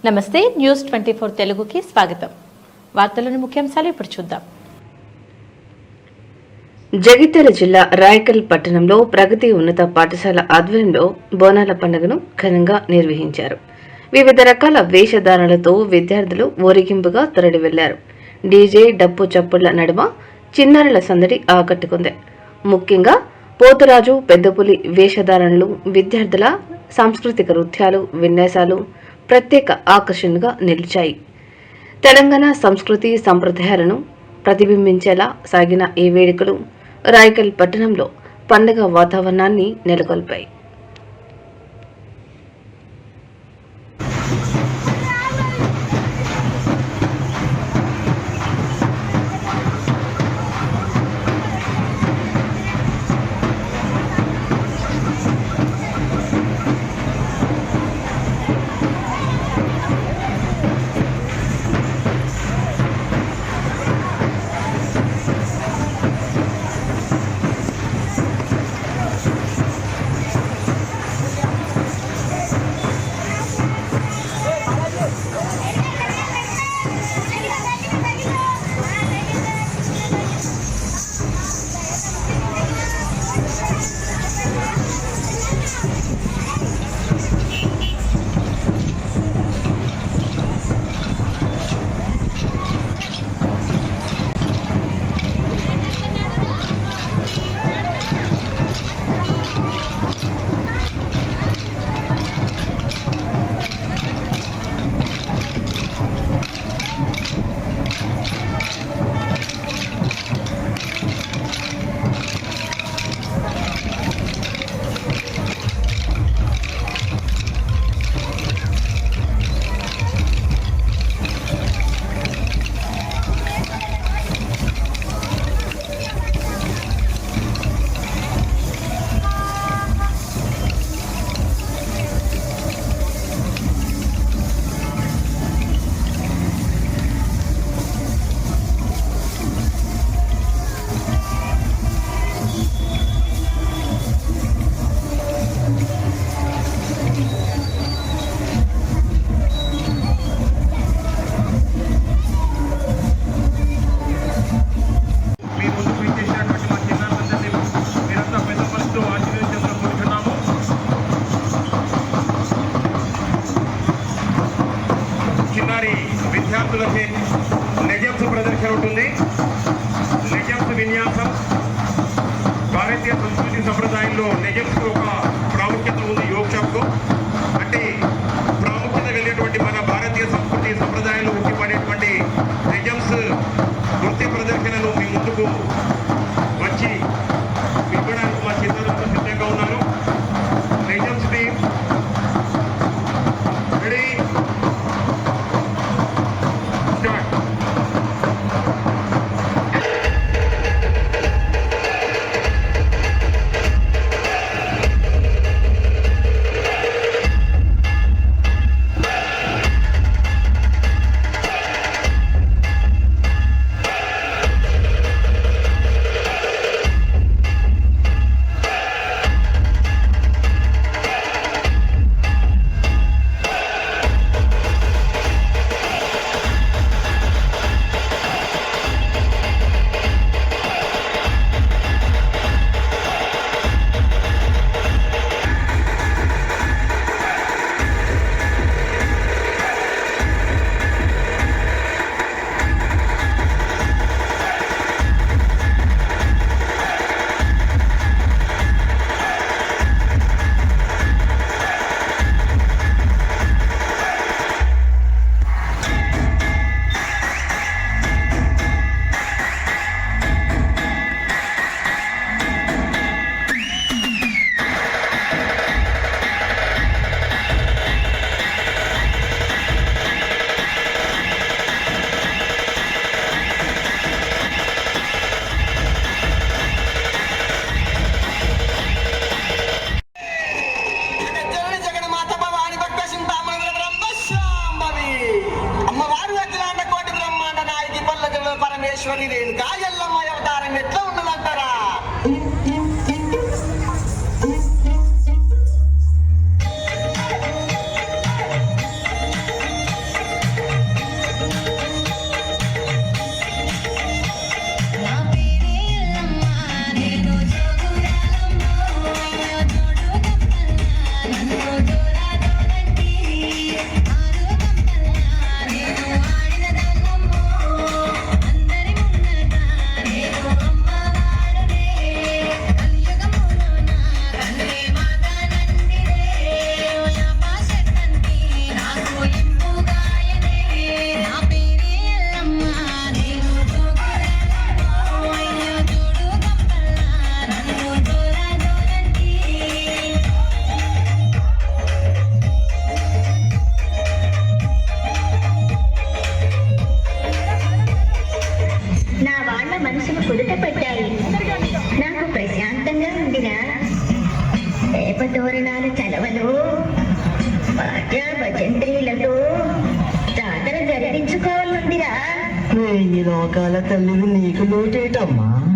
నమస్తే న్యూస్ 24 తెలుగుకి స్వాగతం. వార్తలోని ముఖ్యాంశాలు ఇప్పుడు చూద్దాం. జగిత్యాల జిల్లా రాయకల్ పట్టణంలో ప్రగతి ఉన్నత పాఠశాల ఆధ్వర్యంలో బోనాల పండుగను ఘనంగా నిర్వహించారు. వివిధ రకాల వేషధారణలతో విద్యార్థులు ఊరేగింపుగా తరలి వెళ్లారు. డీజే డప్పు చప్పుళ్ల నడుమ చిన్నారుల సందడి ఆకట్టుకుంది. ముఖ్యంగా పోతురాజు పెద్దపులి వేషధారణలు, విద్యార్థుల సాంస్కృతిక నృత్యాలు, విన్యాసాలు ప్రత్యేక ఆకర్షణగా నిలిచాయి. తెలంగాణ సంస్కృతి సంప్రదాయాలను ప్రతిబింబించేలా సాగిన ఈ వేడుకలు రాయకల్ పట్టణంలో పండుగ వాతావరణాన్ని నెలకొల్పాయి. విద్యార్థులచే లెజెండ్స్ ప్రదర్శన ఉంటుంది. లెజెండ్స్ విన్యాసం భారతీయ సంస్కృతి సంప్రదాయంలో లెజెండ్స్ ఒక ప్రాముఖ్యత ఉంది. యోగకు అంటే ప్రాముఖ్యత కలిగినటువంటి మన భారతీయ సంస్కృతి సంప్రదాయంలో ఉట్టిపడేటువంటి లెజెండ్స్ నృత్య ప్రదర్శనలు మీ ముందుకు వచ్చి ఇవ్వడానికి మా చిత్రంలో సిద్ధంగా ఉన్నారు. Legends team ready. Parameshwari Renuka Yellamma అవతారం ఎట్లా ఉన్నదంటారా? తోరణాల చలవలు బాజా భజంత్రీలతో జాతర జరిపించుకోవాలందిరా. వెయ్యి లోకాల తల్లివి నీకు లోటేటమ్మా.